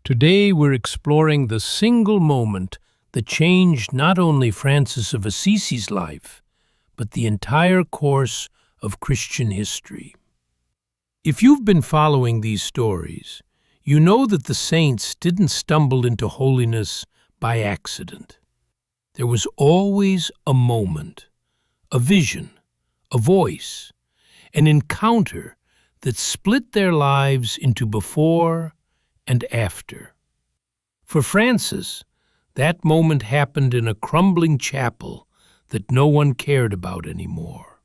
Today we're exploring the single moment that changed not only Francis of Assisi's life, but the entire course of Christian history. If you've been following these stories, you know that the saints didn't stumble into holiness by accident. There was always a moment, a vision, a voice, an encounter that split their lives into before and after. For Francis, that moment happened in a crumbling chapel that no one cared about anymore.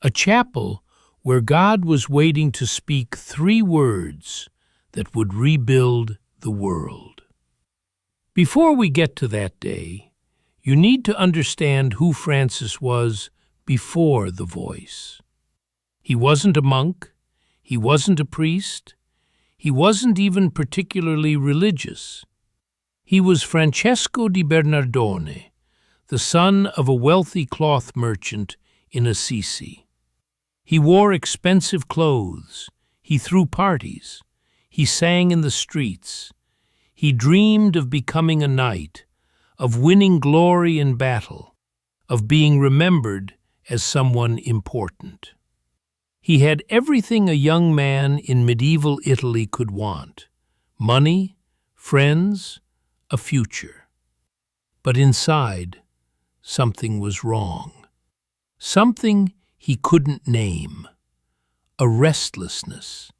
A chapel where God was waiting to speak 3 words that would rebuild the world. Before we get to that day, you need to understand who Francis was before the voice. He wasn't a monk, he wasn't a priest, he wasn't even particularly religious. He was Francesco di Bernardone, the son of a wealthy cloth merchant in Assisi. He wore expensive clothes, he threw parties, he sang in the streets. He dreamed of becoming a knight, of winning glory in battle, of being remembered as someone important. He had everything a young man in medieval Italy could want: money, friends, a future. But inside, something was wrong. Something he couldn't name. A restlessness,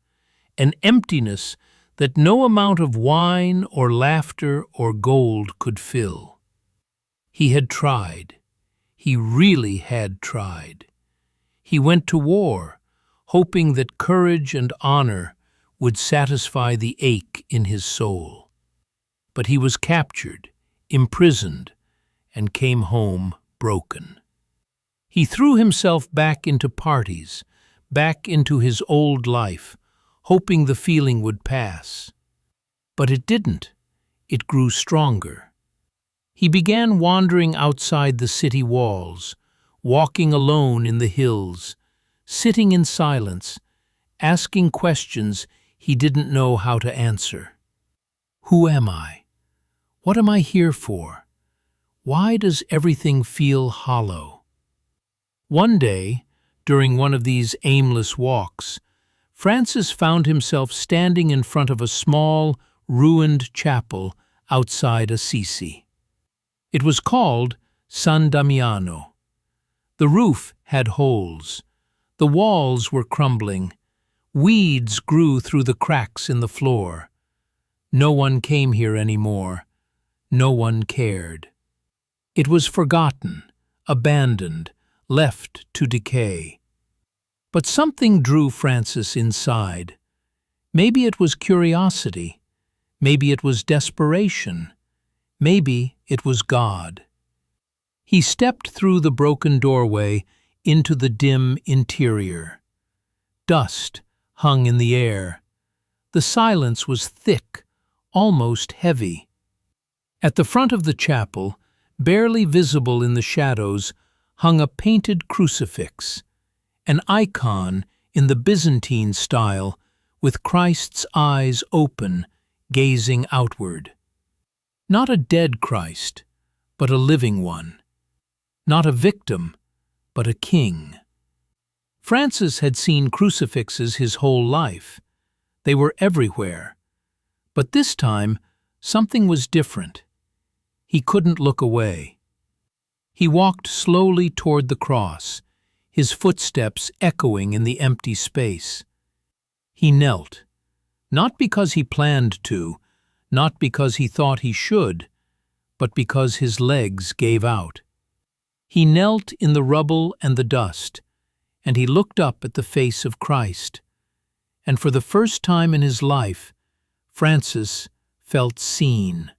an emptiness that no amount of wine or laughter or gold could fill. He had tried. He really had tried. He went to war, hoping that courage and honor would satisfy the ache in his soul. But he was captured, imprisoned, and came home broken. He threw himself back into parties, back into his old life, hoping the feeling would pass. But it didn't. It grew stronger. He began wandering outside the city walls, walking alone in the hills, sitting in silence, asking questions he didn't know how to answer. Who am I? What am I here for? Why does everything feel hollow? One day, during one of these aimless walks, Francis found himself standing in front of a small, ruined chapel outside Assisi. It was called San Damiano. The roof had holes. The walls were crumbling. Weeds grew through the cracks in the floor. No one came here anymore. No one cared. It was forgotten, abandoned, left to decay. But something drew Francis inside. Maybe it was curiosity. Maybe it was desperation. Maybe it was God. He stepped through the broken doorway into the dim interior. Dust hung in the air. The silence was thick, almost heavy. At the front of the chapel, barely visible in the shadows, hung a painted crucifix, an icon in the Byzantine style, with Christ's eyes open, gazing outward. Not a dead Christ, but a living one. Not a victim, but a king. Francis had seen crucifixes his whole life. They were everywhere. But this time, something was different. He couldn't look away. He walked slowly toward the cross, his footsteps echoing in the empty space. He knelt, not because he planned to, not because he thought he should, but because his legs gave out. He knelt in the rubble and the dust, and he looked up at the face of Christ. And for the first time in his life, Francis felt seen.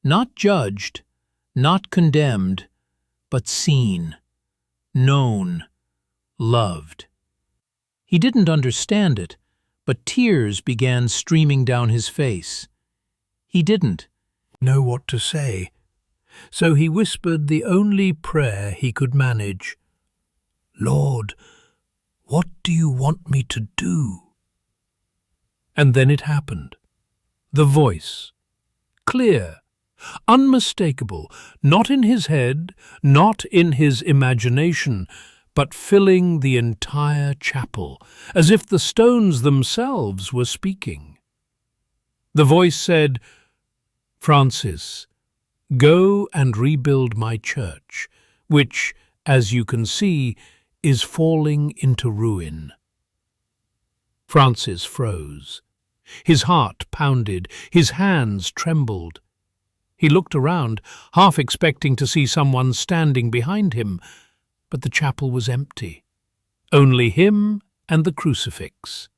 Not judged, not condemned, but seen, known, loved. He didn't understand it, but tears began streaming down his face. He didn't know what to say, so he whispered the only prayer he could manage. "Lord, what do you want me to do?" And then it happened. The voice. Clear, unmistakable, not in his head, not in his imagination, but filling the entire chapel, as if the stones themselves were speaking. The voice said, "Francis, go and rebuild my church, which, as you can see, is falling into ruin." Francis froze. His heart pounded, his hands trembled. He looked around, half expecting to see someone standing behind him, but the chapel was empty. Only him and the crucifix,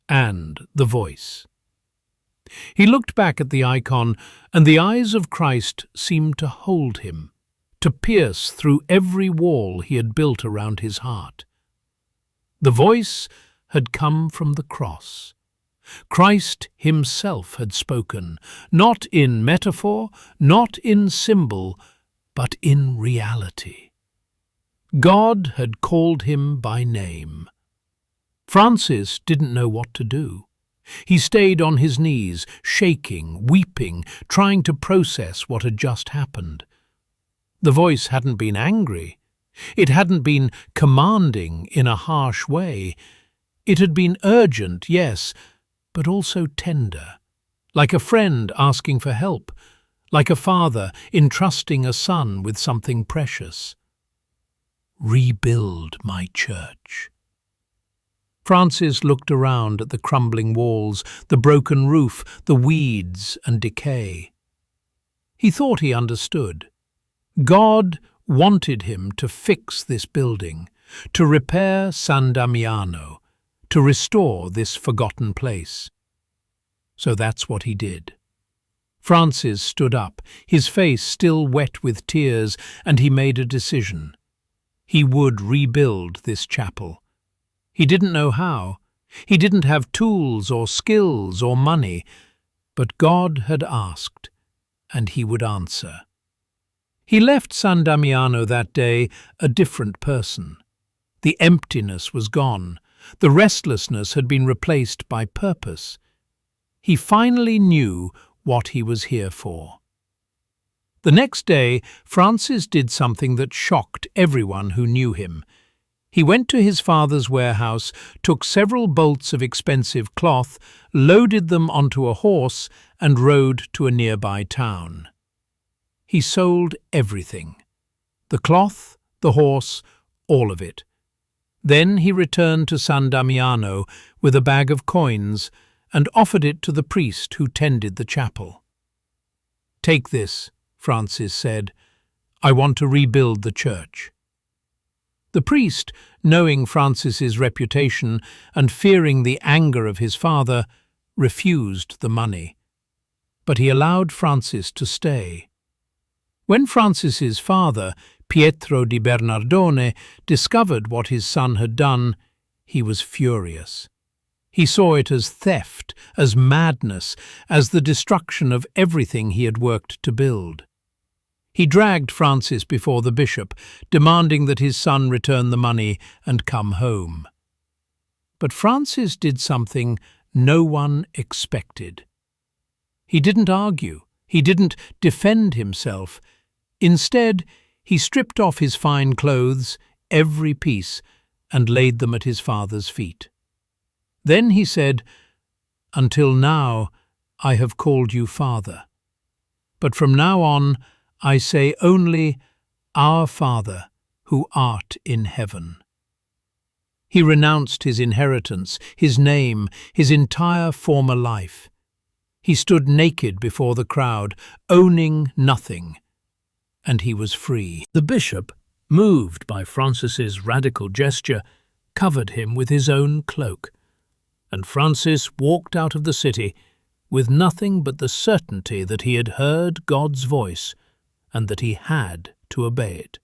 and the voice. He looked back at the icon, and the eyes of Christ seemed to hold him, to pierce through every wall he had built around his heart. The voice had come from the cross. Christ himself had spoken, not in metaphor, not in symbol, but in reality. God had called him by name. Francis didn't know what to do. He stayed on his knees, shaking, weeping, trying to process what had just happened. The voice hadn't been angry. It hadn't been commanding in a harsh way. It had been urgent, yes, but also tender, like a friend asking for help, like a father entrusting a son with something precious. Rebuild my church. Francis looked around at the crumbling walls, the broken roof, the weeds and decay. He thought he understood. God wanted him to fix this building, to repair San Damiano, to restore this forgotten place. So that's what he did. Francis stood up, his face still wet with tears, and he made a decision. He would rebuild this chapel. He didn't know how. He didn't have tools or skills or money, but God had asked, and he would answer. He left San Damiano that day a different person. The emptiness was gone. The restlessness had been replaced by purpose. He finally knew what he was here for. The next day, Francis did something that shocked everyone who knew him. He went to his father's warehouse, took several bolts of expensive cloth, loaded them onto a horse, and rode to a nearby town. He sold everything. The cloth, the horse, all of it. Then he returned to San Damiano with a bag of coins and offered it to the priest who tended the chapel. "Take this," Francis said. "I want to rebuild the church." The priest, knowing Francis's reputation and fearing the anger of his father, refused the money. But he allowed Francis to stay. When Francis's father, Pietro di Bernardone, discovered what his son had done, he was furious. He saw it as theft, as madness, as the destruction of everything he had worked to build. He dragged Francis before the bishop, demanding that his son return the money and come home. But Francis did something no one expected. He didn't argue. He didn't defend himself. Instead, he stripped off his fine clothes, every piece, and laid them at his father's feet. Then he said, "Until now, I have called you Father. But from now on, I say only, Our Father, who art in heaven." He renounced his inheritance, his name, his entire former life. He stood naked before the crowd, owning nothing, and he was free. The bishop, moved by Francis's radical gesture, covered him with his own cloak, and Francis walked out of the city with nothing but the certainty that he had heard God's voice and that he had to obey it.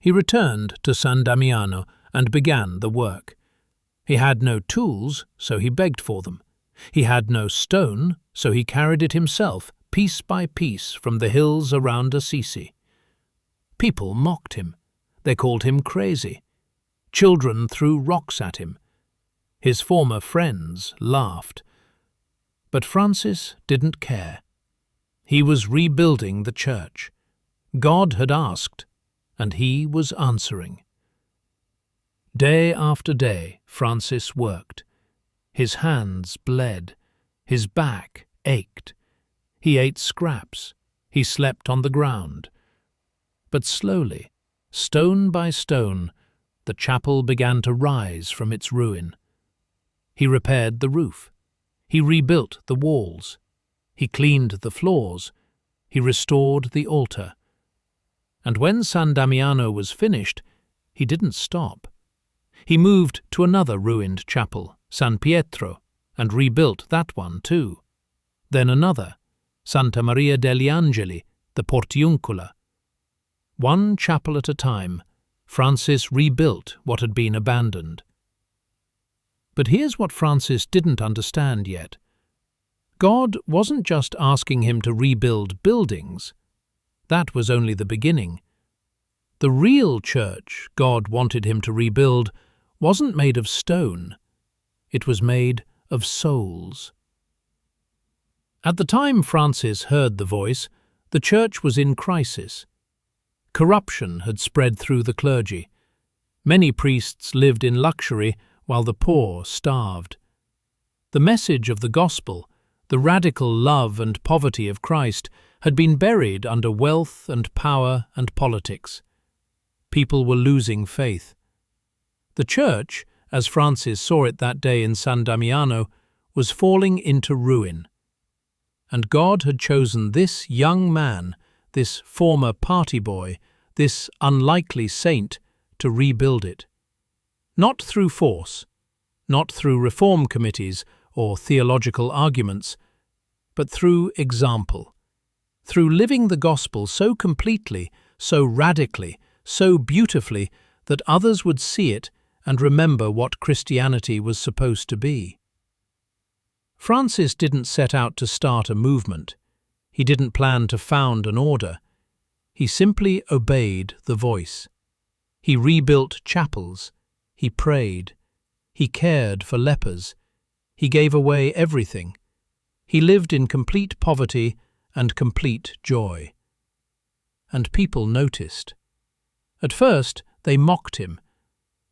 He returned to San Damiano and began the work. He had no tools, so he begged for them. He had no stone, so he carried it himself, piece by piece, from the hills around Assisi. People mocked him. They called him crazy. Children threw rocks at him. His former friends laughed. But Francis didn't care. He was rebuilding the church. God had asked, and he was answering. Day after day, Francis worked. His hands bled. His back ached. He ate scraps. He slept on the ground. But slowly, stone by stone, the chapel began to rise from its ruin. He repaired the roof. He rebuilt the walls. He cleaned the floors. He restored the altar. And when San Damiano was finished, he didn't stop. He moved to another ruined chapel, San Pietro, and rebuilt that one too. Then another, Santa Maria degli Angeli, the Portiuncula. One chapel at a time, Francis rebuilt what had been abandoned. But here's what Francis didn't understand yet. God wasn't just asking him to rebuild buildings. That was only the beginning. The real church God wanted him to rebuild wasn't made of stone. It was made of souls. At the time Francis heard the voice, the church was in crisis. Corruption had spread through the clergy. Many priests lived in luxury while the poor starved. The message of the gospel, the radical love and poverty of Christ, had been buried under wealth and power and politics. People were losing faith. The church, as Francis saw it that day in San Damiano, was falling into ruin. And God had chosen this young man, this former party boy, this unlikely saint, to rebuild it. Not through force, not through reform committees or theological arguments, but through example, through living the gospel so completely, so radically, so beautifully that others would see it and remember what Christianity was supposed to be. Francis didn't set out to start a movement. He didn't plan to found an order. He simply obeyed the voice. He rebuilt chapels. He prayed. He cared for lepers. He gave away everything. He lived in complete poverty and complete joy. And people noticed. At first, they mocked him.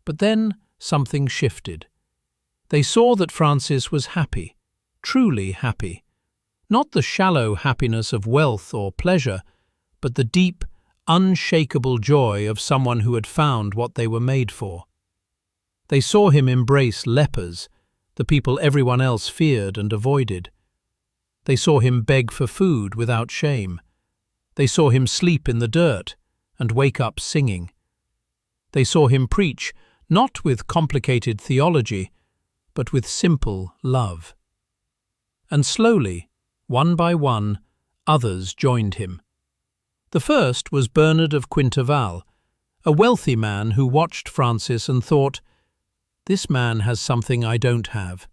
But then something shifted. They saw that Francis was happy, truly happy. Not the shallow happiness of wealth or pleasure, but the deep, unshakable joy of someone who had found what they were made for. They saw him embrace lepers, the people everyone else feared and avoided. They saw him beg for food without shame. They saw him sleep in the dirt and wake up singing. They saw him preach not with complicated theology, but with simple love. And slowly, one by one, others joined him. The first was Bernard of Quintaval, a wealthy man who watched Francis and thought, "This man has something I don't have."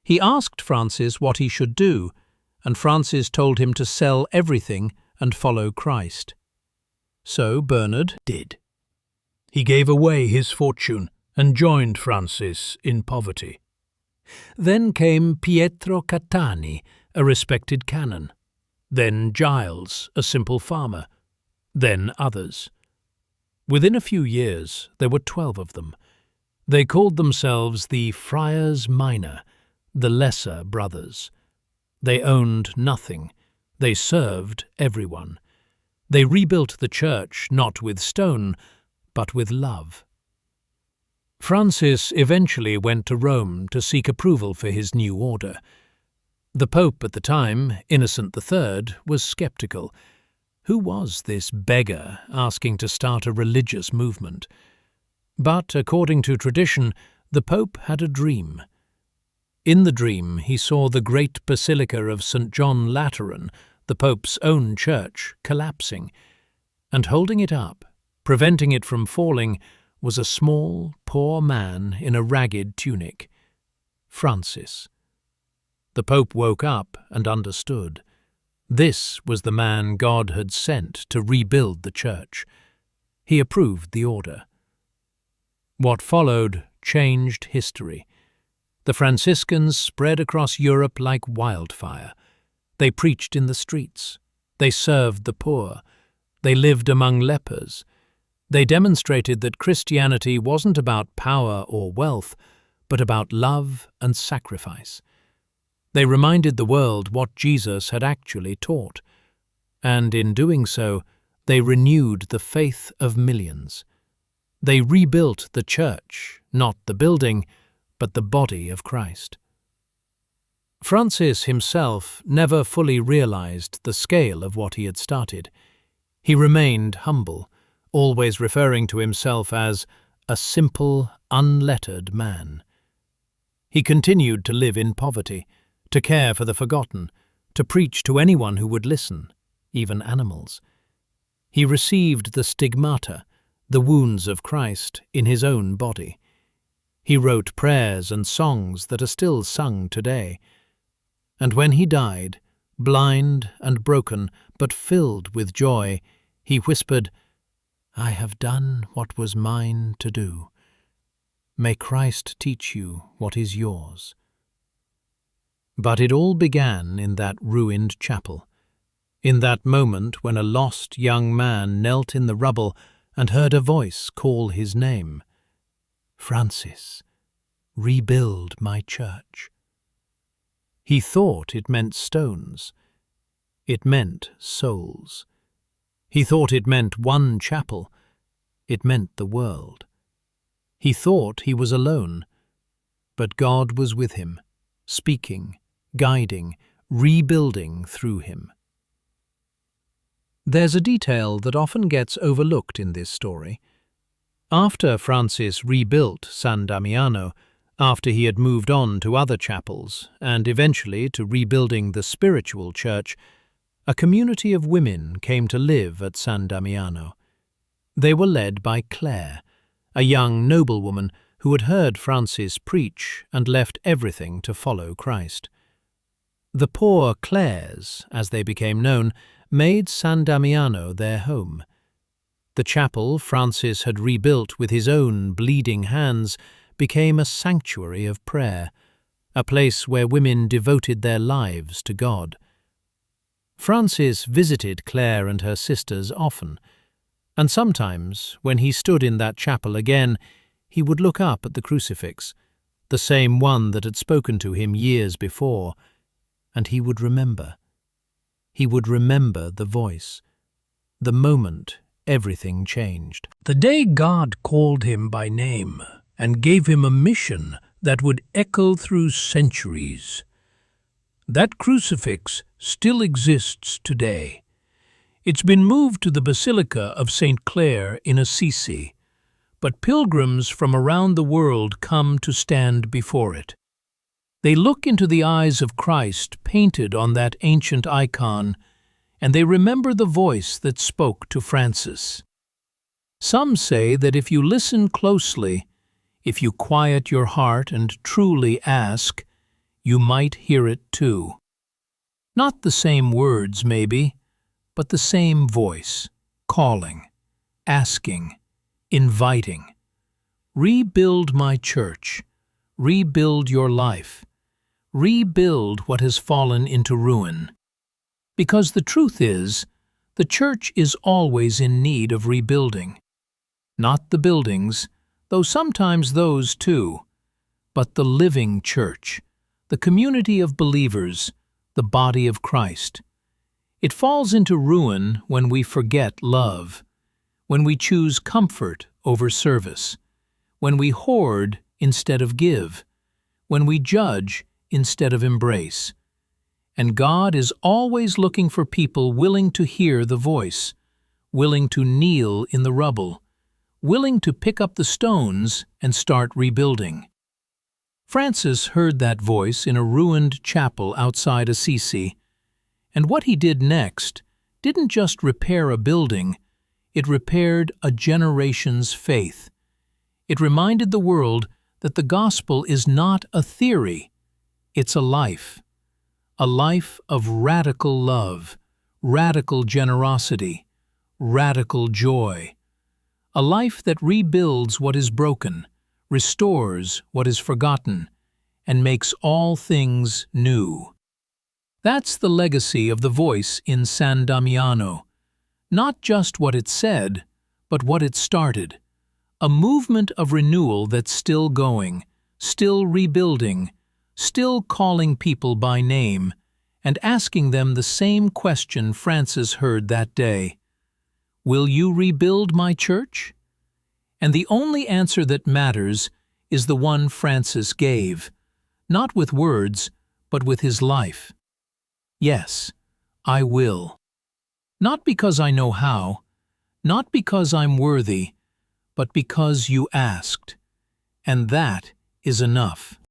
He asked Francis what he should do, and Francis told him to sell everything and follow Christ. So Bernard did. He gave away his fortune and joined Francis in poverty. Then came Pietro Cattani, a respected canon. Then Giles, a simple farmer. Then others. Within a few years, there were 12 of them. They called themselves the Friars Minor, the Lesser Brothers. They owned nothing. They served everyone. They rebuilt the church not with stone, but with love. Francis eventually went to Rome to seek approval for his new order. The Pope at the time, Innocent III, was skeptical. Who was this beggar asking to start a religious movement? But, according to tradition, the Pope had a dream. In the dream, he saw the great Basilica of St. John Lateran, the Pope's own church, collapsing, and holding it up, preventing it from falling, was a small, poor man in a ragged tunic. Francis. The Pope woke up and understood. This was the man God had sent to rebuild the church. He approved the order. What followed changed history. The Franciscans spread across Europe like wildfire. They preached in the streets. They served the poor. They lived among lepers. They demonstrated that Christianity wasn't about power or wealth, but about love and sacrifice. They reminded the world what Jesus had actually taught, and in doing so, they renewed the faith of millions. They rebuilt the church, not the building, but the body of Christ. Francis himself never fully realized the scale of what he had started. He remained humble, always referring to himself as a simple, unlettered man. He continued to live in poverty, to care for the forgotten, to preach to anyone who would listen, even animals. He received the stigmata, the wounds of Christ, in his own body. He wrote prayers and songs that are still sung today. And when he died, blind and broken, but filled with joy, he whispered, "I have done what was mine to do. May Christ teach you what is yours." But it all began in that ruined chapel, in that moment when a lost young man knelt in the rubble and heard a voice call his name. "Francis, rebuild my church." He thought it meant stones. It meant souls. He thought it meant one chapel. It meant the world. He thought he was alone, but God was with him, speaking, guiding, rebuilding through him. There's a detail that often gets overlooked in this story. After Francis rebuilt San Damiano, after he had moved on to other chapels, and eventually to rebuilding the spiritual church, a community of women came to live at San Damiano. They were led by Claire, a young noblewoman who had heard Francis preach and left everything to follow Christ. The poor Clares, as they became known, made San Damiano their home. The chapel Francis had rebuilt with his own bleeding hands became a sanctuary of prayer, a place where women devoted their lives to God. Francis visited Claire and her sisters often, and sometimes, when he stood in that chapel again, he would look up at the crucifix, the same one that had spoken to him years before, and he would remember. He would remember the voice, the moment everything changed. The day God called him by name and gave him a mission that would echo through centuries. That crucifix still exists today. It's been moved to the Basilica of St. Clare in Assisi, but pilgrims from around the world come to stand before it. They look into the eyes of Christ painted on that ancient icon, and they remember the voice that spoke to Francis. Some say that if you listen closely, if you quiet your heart and truly ask, you might hear it too. Not the same words, maybe, but the same voice, calling, asking, inviting. Rebuild my church. Rebuild your life. Rebuild what has fallen into ruin. Because the truth is, the church is always in need of rebuilding. Not the buildings, though sometimes those too, but the living church, the community of believers, the body of Christ. It falls into ruin when we forget love, when we choose comfort over service, when we hoard instead of give, when we judge instead of embrace. And God is always looking for people willing to hear the voice, willing to kneel in the rubble, willing to pick up the stones and start rebuilding. Francis heard that voice in a ruined chapel outside Assisi, and what he did next didn't just repair a building, it repaired a generation's faith. It reminded the world that the gospel is not a theory, it's a life of radical love, radical generosity, radical joy, a life that rebuilds what is broken, restores what is forgotten, and makes all things new. That's the legacy of the voice in San Damiano. Not just what it said, but what it started. A movement of renewal that's still going, still rebuilding, still calling people by name, and asking them the same question Francis heard that day. Will you rebuild my church? And the only answer that matters is the one Francis gave, not with words, but with his life. Yes, I will. Not because I know how, not because I'm worthy, but because you asked. And that is enough.